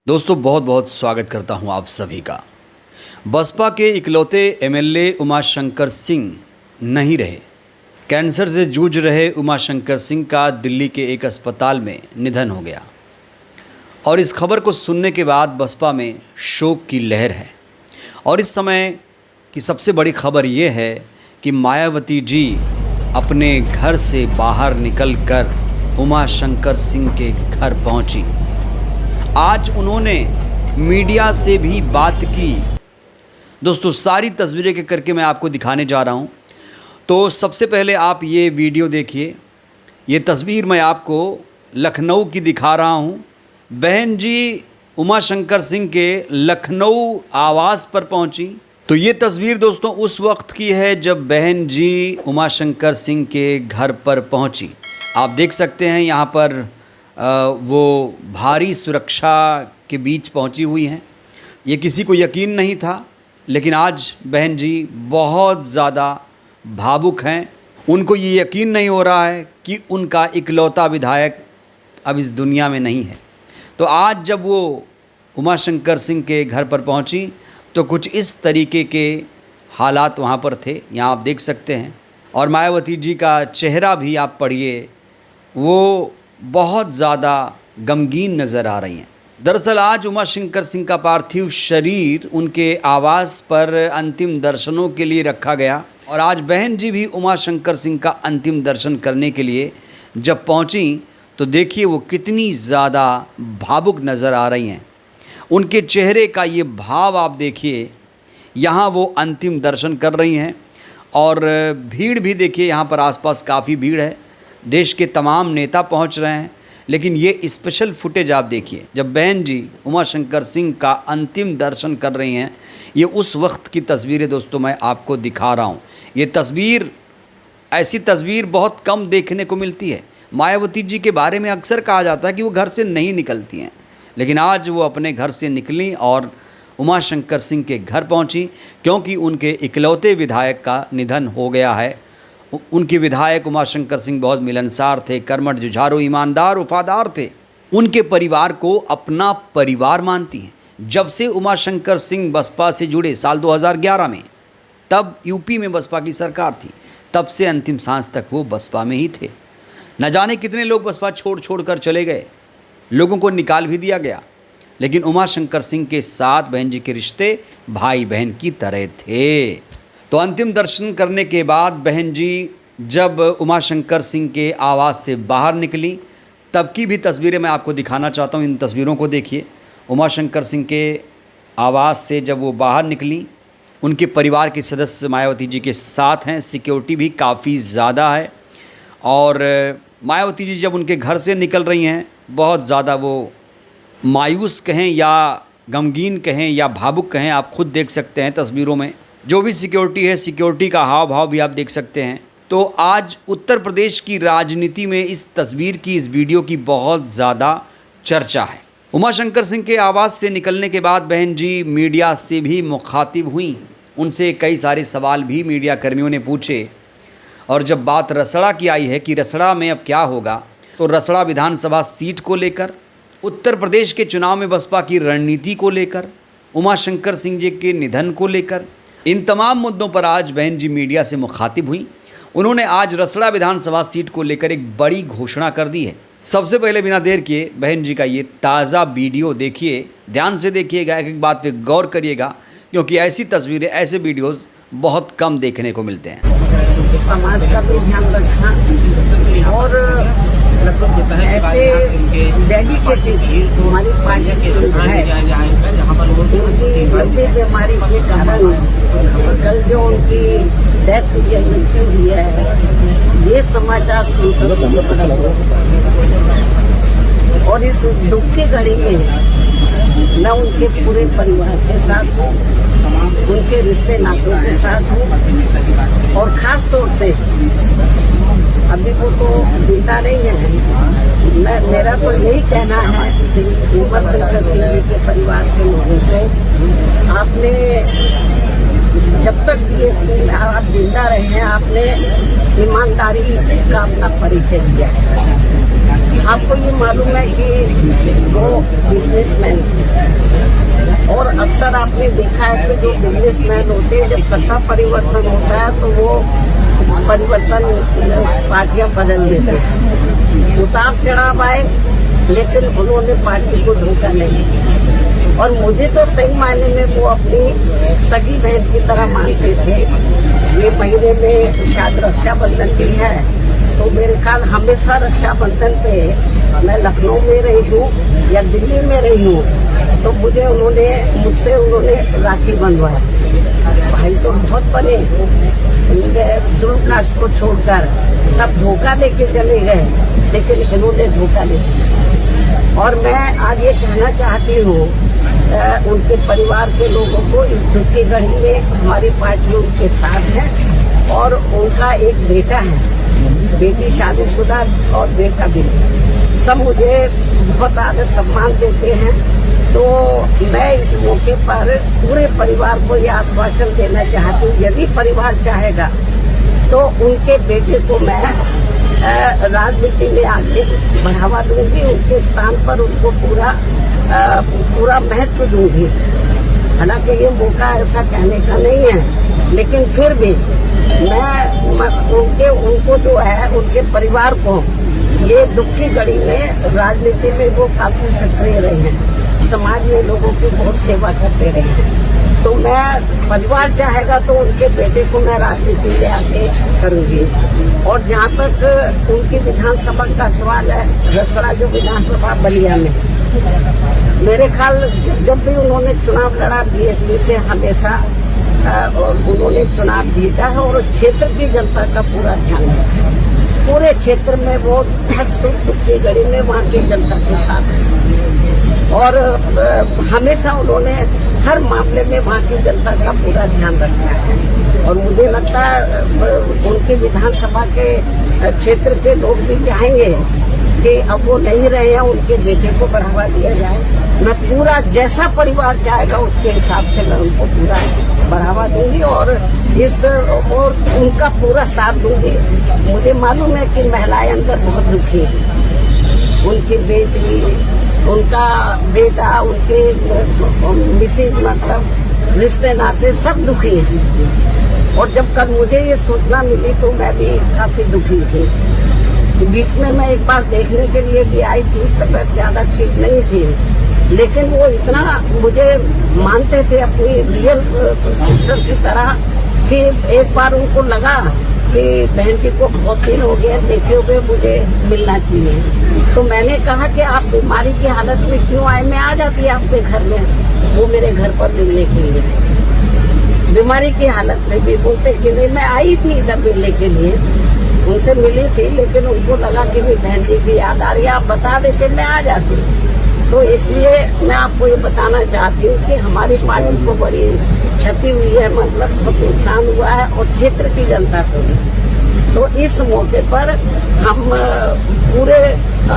दोस्तों बहुत बहुत स्वागत करता हूं आप सभी का। बसपा के इकलौते एमएलए उमाशंकर सिंह नहीं रहे। कैंसर से जूझ रहे उमाशंकर सिंह का दिल्ली के एक अस्पताल में निधन हो गया और इस खबर को सुनने के बाद बसपा में शोक की लहर है। और इस समय की सबसे बड़ी खबर ये है कि मायावती जी अपने घर से बाहर निकलकर उमाशंकर सिंह के घर पहुंची। आज उन्होंने मीडिया से भी बात की। दोस्तों सारी तस्वीरें के करके मैं आपको दिखाने जा रहा हूं। तो सबसे पहले आप ये वीडियो देखिए। ये तस्वीर मैं आपको लखनऊ की दिखा रहा हूं। बहन जी उमाशंकर सिंह के लखनऊ आवास पर पहुंची। तो ये तस्वीर दोस्तों उस वक्त की है जब बहन जी उमाशंकर सिंह के घर पर पहुंची। आप देख सकते हैं यहाँ पर वो भारी सुरक्षा के बीच पहुंची हुई हैं। ये किसी को यकीन नहीं था, लेकिन आज बहन जी बहुत ज़्यादा भावुक हैं। उनको ये यकीन नहीं हो रहा है कि उनका इकलौता विधायक अब इस दुनिया में नहीं है। तो आज जब वो उमाशंकर सिंह के घर पर पहुंची तो कुछ इस तरीके के हालात वहाँ पर थे, यहाँ आप देख सकते हैं। और मायावती जी का चेहरा भी आप पढ़िए, वो बहुत ज़्यादा गमगीन नज़र आ रही हैं। दरअसल आज उमाशंकर सिंह का पार्थिव शरीर उनके आवास पर अंतिम दर्शनों के लिए रखा गया और आज बहन जी भी उमाशंकर सिंह का अंतिम दर्शन करने के लिए जब पहुंची तो देखिए वो कितनी ज़्यादा भावुक नज़र आ रही हैं। उनके चेहरे का ये भाव आप देखिए। यहाँ वो अंतिम दर्शन कर रही हैं और भीड़ भी देखिए, यहाँ पर आसपास काफ़ी भीड़ है। देश के तमाम नेता पहुंच रहे हैं। लेकिन ये स्पेशल फुटेज आप देखिए जब बहन जी उमाशंकर सिंह का अंतिम दर्शन कर रही हैं। ये उस वक्त की तस्वीरें दोस्तों मैं आपको दिखा रहा हूँ। ये तस्वीर, ऐसी तस्वीर बहुत कम देखने को मिलती है। मायावती जी के बारे में अक्सर कहा जाता है कि वो घर से नहीं निकलती हैं, लेकिन आज वो अपने घर से निकली और उमाशंकर सिंह के घर पहुँची क्योंकि उनके इकलौते विधायक का निधन हो गया है। उनके विधायक उमाशंकर सिंह बहुत मिलनसार थे, कर्मठ, जुझारू, ईमानदार, वफादार थे। उनके परिवार को अपना परिवार मानती हैं। जब से उमाशंकर सिंह बसपा से जुड़े साल 2011 में, तब यूपी में बसपा की सरकार थी, तब से अंतिम सांस तक वो बसपा में ही थे। न जाने कितने लोग बसपा छोड़ कर चले गए, लोगों को निकाल भी दिया गया, लेकिन उमाशंकर सिंह के साथ बहन जी के रिश्ते भाई बहन की तरह थे। तो अंतिम दर्शन करने के बाद बहन जी जब उमाशंकर सिंह के आवास से बाहर निकली तब की भी तस्वीरें मैं आपको दिखाना चाहता हूँ। इन तस्वीरों को देखिए। उमाशंकर सिंह के आवास से जब वो बाहर निकली, उनके परिवार के सदस्य मायावती जी के साथ हैं, सिक्योरिटी भी काफ़ी ज़्यादा है। और मायावती जी जब उनके घर से निकल रही हैं, बहुत ज़्यादा वो मायूस कहें या गमगीन कहें या भावुक कहें, आप खुद देख सकते हैं तस्वीरों में। जो भी सिक्योरिटी है, सिक्योरिटी का हाव भाव भी आप देख सकते हैं। तो आज उत्तर प्रदेश की राजनीति में इस तस्वीर की, इस वीडियो की बहुत ज़्यादा चर्चा है। उमाशंकर सिंह के आवास से निकलने के बाद बहन जी मीडिया से भी मुखातिब हुई। उनसे कई सारे सवाल भी मीडिया कर्मियों ने पूछे। और जब बात रसड़ा की आई है कि रसड़ा में अब क्या होगा, तो रसड़ा विधानसभा सीट को लेकर, उत्तर प्रदेश के चुनाव में बसपा की रणनीति को लेकर, उमाशंकर सिंह जी के निधन को लेकर, इन तमाम मुद्दों पर आज बहन जी मीडिया से मुखातिब हुई। उन्होंने आज रसड़ा विधानसभा सीट को लेकर एक बड़ी घोषणा कर दी है। सबसे पहले बिना देर किए बहन जी का ये ताज़ा वीडियो देखिए, ध्यान से देखिएगा, एक एक बात पे गौर करिएगा, क्योंकि ऐसी तस्वीरें, ऐसे वीडियोस बहुत कम देखने को मिलते हैं। समाज का भी ध्यान रखना और ऐसे डेडिकेटेड हमारी पार्टी के लंबी बीमारी के कारण कल जो उनकी डेथ हुई है, मृत्यु हुई है, ये समाचार सुनकर और इस दुख की घड़ी में मैं उनके पूरे परिवार के साथ हूँ, उनके रिश्ते नातों के साथ हूँ। और ख़ास तौर से अभी वो तो जिंदा नहीं है, मेरा तो यही कहना है उमाशंकर सिंह जी के परिवार के लोगों को, आपने जब तक भी आप जिंदा रहे हैं, आपने ईमानदारी का अपना परिचय दिया है। आपको ये मालूम है कि वो बिजनेसमैन, और अक्सर आपने देखा है कि जो बिजनेसमैन होते हैं जब सत्ता परिवर्तन होता है तो वो परिवर्तन पार्टियां बदल देते हैं। उतार चढ़ाव आए लेकिन उन्होंने पार्टी को धोखा नहीं दिया। और मुझे तो सही मायने में वो अपनी सगी बहन की तरह मानते थे। ये महीने में शायद रक्षाबंधन भी है, तो मेरे ख्याल हमेशा रक्षाबंधन पे मैं लखनऊ में रही हूँ या दिल्ली में रही हूँ तो मुझसे उन्होंने राखी बनवाया। भाई तो बहुत बने, शुल्क कास्ट को छोड़कर सब धोखा देके चले गए, लेकिन इन्होंने धोखा नहीं दिया। और मैं आज ये कहना चाहती हूँ उनके परिवार के लोगों को, इस दुख की घड़ी में हमारी पार्टी उनके साथ है और उनका एक बेटा है, बेटी शादीशुदा और बेटा भी। सब मुझे बहुत आदर सम्मान देते हैं। तो मैं इस मौके पर पूरे परिवार को ये आश्वासन देना चाहती हूँ, यदि परिवार चाहेगा तो उनके बेटे को मैं राजनीति में आगे बढ़ावा दूंगी, उनके स्थान पर उनको पूरा महत्व दूंगी। हालांकि ये मौका ऐसा कहने का नहीं है, लेकिन फिर भी मैं उनको जो है उनके परिवार को ये दुख की घड़ी में राजनीति में वो काफी सक्रिय रहे हैं, समाज में लोगों की बहुत सेवा करते रहे हैं। तो मैं परिवार चाहेगा तो उनके बेटे को मैं राजनीति में आके करूंगी। और जहाँ तक उनकी विधानसभा का सवाल है, रसड़ा जो विधानसभा बलिया में, मेरे ख्याल जब भी उन्होंने चुनाव लड़ा बीएसपी से हमेशा उन्होंने चुनाव जीता है और क्षेत्र की जनता का पूरा ध्यान रखा है। पूरे क्षेत्र में वो हर सुख की घड़ी में वहाँ की जनता के साथ है और हमेशा उन्होंने हर मामले में वहाँ की जनता का पूरा ध्यान रखा है। और मुझे लगता है उनके विधानसभा के क्षेत्र के लोग भी चाहेंगे कि अब वो नहीं रहे हैं, उनके बेटे को बढ़ावा दिया जाए। मैं पूरा जैसा परिवार चाहेगा उसके हिसाब से मैं उनको पूरा बढ़ावा दूंगी और उनका पूरा साथ दूंगी। मुझे मालूम है कि महिलाएं अंदर बहुत दुखी हैं, उनकी बेटी, उनका बेटा, उनके मिसेज, मतलब रिश्ते नाते सब दुखी हैं। और जब कल मुझे ये सूचना मिली तो मैं भी काफी दुखी थी। बीच में मैं एक बार देखने के लिए भी आई थी, तबीयत ज्यादा ठीक नहीं थी, लेकिन वो इतना मुझे मानते थे अपनी रियल सिस्टर की तरह कि एक बार उनको लगा कि बहन जी को बहुत दिन हो गया देखे हुए, मुझे मिलना चाहिए। तो मैंने कहा कि आप बीमारी की हालत में क्यों आए, मैं आ जाती आपके घर में। वो मेरे घर पर मिलने के लिए बीमारी की हालत में भी बोलते कि नहीं, मैं आई थी इधर मिलने के लिए, उनसे मिली थी, लेकिन उनको लगा कि भी बहन जी की याद आ रही है, आप बता देते मैं आ जाती। तो इसलिए मैं आपको ये बताना चाहती हूँ कि हमारी पार्टी को बड़ी क्षति हुई है, मतलब बहुत नुकसान हुआ है और क्षेत्र की जनता को भी। तो इस मौके पर हम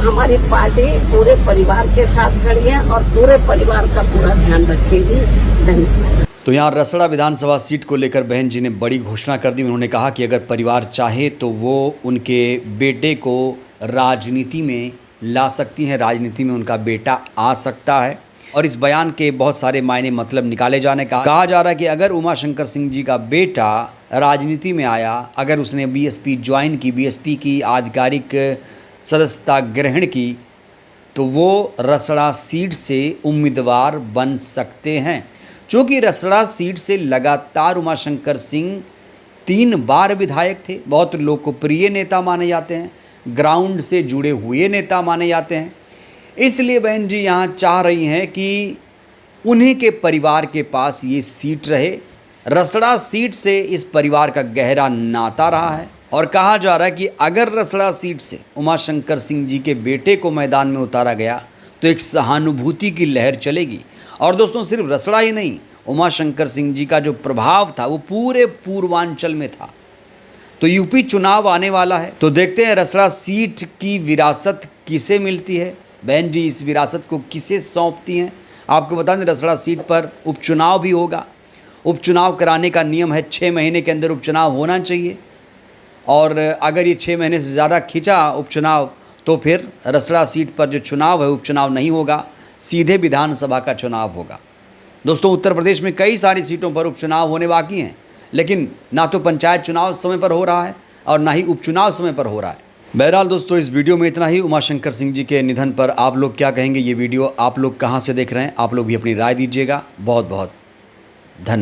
हमारी पार्टी पूरे परिवार के साथ खड़ी है और पूरे परिवार का पूरा ध्यान रखेगी। धन्यवाद। तो यहाँ रसड़ा विधानसभा सीट को लेकर बहन जी ने बड़ी घोषणा कर दी। उन्होंने कहा कि अगर परिवार चाहे तो वो उनके बेटे को राजनीति में ला सकती हैं, राजनीति में उनका बेटा आ सकता है। और इस बयान के बहुत सारे मायने मतलब निकाले जाने का कहा जा रहा है कि अगर उमाशंकर सिंह जी का बेटा राजनीति में आया, अगर उसने बीएसपी ज्वाइन की, बीएसपी की आधिकारिक सदस्यता ग्रहण की, तो वो रसड़ा सीट से उम्मीदवार बन सकते हैं। चूँकि रसड़ा सीट से लगातार उमाशंकर सिंह 3 बार विधायक थे, बहुत लोकप्रिय नेता माने जाते हैं, ग्राउंड से जुड़े हुए नेता माने जाते हैं। इसलिए बहन जी यहाँ चाह रही हैं कि उन्हीं के परिवार के पास ये सीट रहे। रसड़ा सीट से इस परिवार का गहरा नाता रहा है और कहा जा रहा है कि अगर रसड़ा सीट से उमाशंकर सिंह जी के बेटे को मैदान में उतारा गया तो एक सहानुभूति की लहर चलेगी। और दोस्तों, सिर्फ रसड़ा ही नहीं, उमाशंकर सिंह जी का जो प्रभाव था वो पूरे पूर्वांचल में था। तो यूपी चुनाव आने वाला है, तो देखते हैं रसड़ा सीट की विरासत किसे मिलती है, बहन जी इस विरासत को किसे सौंपती हैं। आपको बता दें रसड़ा सीट पर उपचुनाव भी होगा। उपचुनाव कराने का नियम है 6 महीने के अंदर उपचुनाव होना चाहिए, और अगर ये 6 महीने से ज़्यादा खिंचा उपचुनाव तो फिर रसड़ा सीट पर जो चुनाव है उपचुनाव नहीं होगा, सीधे विधानसभा का चुनाव होगा। दोस्तों, उत्तर प्रदेश में कई सारी सीटों पर उपचुनाव होने बाकी हैं, लेकिन ना तो पंचायत चुनाव समय पर हो रहा है और ना ही उपचुनाव समय पर हो रहा है। बहरहाल दोस्तों, इस वीडियो में इतना ही। उमाशंकर सिंह जी के निधन पर आप लोग क्या कहेंगे? ये वीडियो आप लोग कहाँ से देख रहे हैं? आप लोग भी अपनी राय दीजिएगा। बहुत बहुत धन्यवाद।